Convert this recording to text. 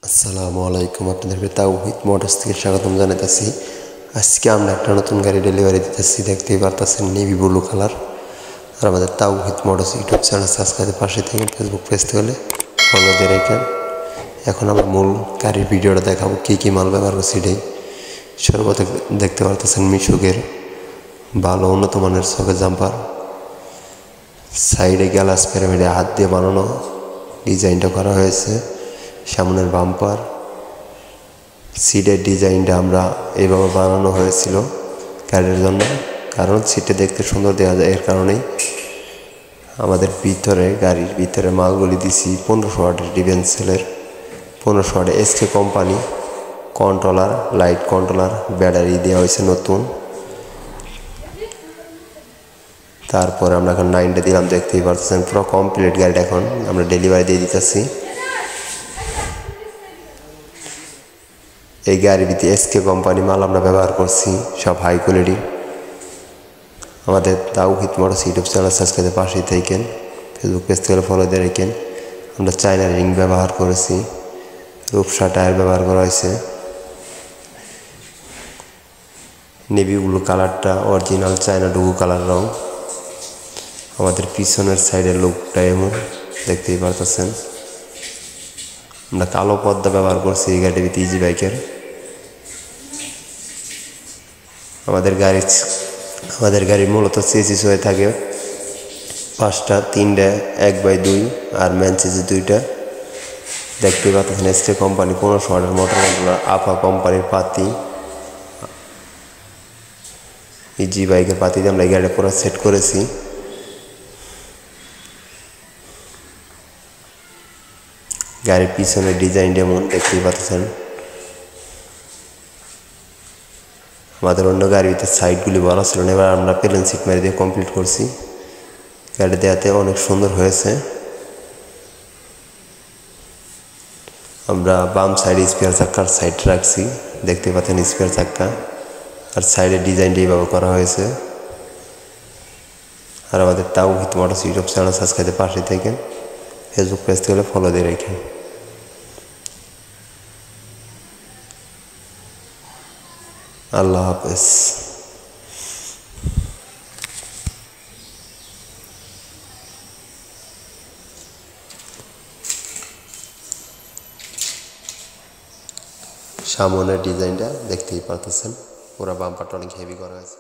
আসসালামু আলাইকুম, আপনাদেরকে তাওহিদ মোটরস থেকে স্বাগতম জানাতেছি। আজকে আমরা একটা নতুন গাড়ি ডেলিভারি দিতেছি, দেখতেই পারতেছেন নেভি ব্লু কালার। আর আমাদের তাওহিদ মোটরস ইউটিউব চ্যানেল সাবস্ক্রাইবের পাশে থেকে ফেসবুক পেজ থেকে ফলো দিয়ে রেখেন। এখন আমরা মূল গাড়ির ভিডিওটা দেখাবো, কী কী মাল ব্যবহার করছি। এটাই সর্বপ্রথম দেখতে পারতেছেন মিশুকের ভালো উন্নত মানের সকেট জাম্পার, সাইডে গ্যালাস পিরামিডে হাত দিয়ে বানানো ডিজাইনটা করা হয়েছে। সামনের বাম্পার সিটের ডিজাইনটা আমরা এইভাবে বানানো হয়েছিল গাড়ির জন্য, কারণ সিটে দেখতে সুন্দর দেওয়া যায়। এর কারণেই আমাদের গাড়ির ভিতরে মালগুলি দিছি 1500 ওয়াটের ডিভেন্সেলের 1500 ওয়াটের SK company controller, light controller, battery দেওয়া হয়েছে নতুন। তারপর আমরা এখন 9টা দিলাম, দেখতেই পাচ্ছেন পুরো কমপ্লিট গাড়িটা এখন আমরা ডেলিভারি দিয়ে দিতেছি। এই গাড়ির ভিতরে এসকে কোম্পানি মাল আমরা ব্যবহার করছি, সব হাই কোয়ালিটি। আমাদের তাওহিদ মোটরস ইউটিউব চ্যানেল সাবস্ক্রাইবের পাশেই থাকেন, ফেসবুক পেজ থেকে ফলো দিয়ে রাখেন। আমরা চায়না রিং ব্যবহার করেছি, রূপসা টায়ার ব্যবহার করা হয়েছে। নেভি ব্লু কালারটা অরিজিনাল চায়না ডুগু কালার রং। আমাদের পিছনের সাইডের লুকটা এমন দেখতেই পারতেছেন। আমরা কালো পর্দা ব্যবহার করছি এই গাড়ির ভিতরে ইজি বাইকের। আমাদের গাড়ি মূলত সিসিস হয়ে থাকে 5টা, 3টা 1/2 আর ম্যান সিসি 2টা। দেখতে পাচ্ছেন এসকে কোম্পানি 1500 ওয়াটের মোটর কন্ট্রোলার, আফা কোম্পানির পাতি। ইজি বাইকের পাতি দিয়ে আমরা এই গাড়িটা পুরো সেট করেছি। গাড়ির পিছনের ডিজাইন যেমন দেখতেই পাচ্ছেন। আমাদের অন্য গাড়িতে সাইডগুলি বলা ছিল না, এবার আমরা প্লেন সিট মেরে দিয়ে কমপ্লিট করছি। গাড়ি দেওয়াতে অনেক সুন্দর হয়েছে। আমরা বাম সাইডে স্পেয়ার চাক্কার সাইড রাখছি, দেখতে পাচ্ছেন স্পেয়ার চাক্কা। আর সাইডের ডিজাইনটা এইভাবে করা হয়েছে। আর আমাদের তাওহিদ মোটরস ইউটিউব চ্যানেল সাবস্ক্রাইবের পাশে থাকেন, ফেসবুক পেজ থেকে ফলো দিয়ে রাখেন। আল্লাহ হাফেজ। সামনের ডিজাইনটা দেখতেই পারতেছেন, পুরো বাম্পারটা অনেক হেভি করা হয়েছে।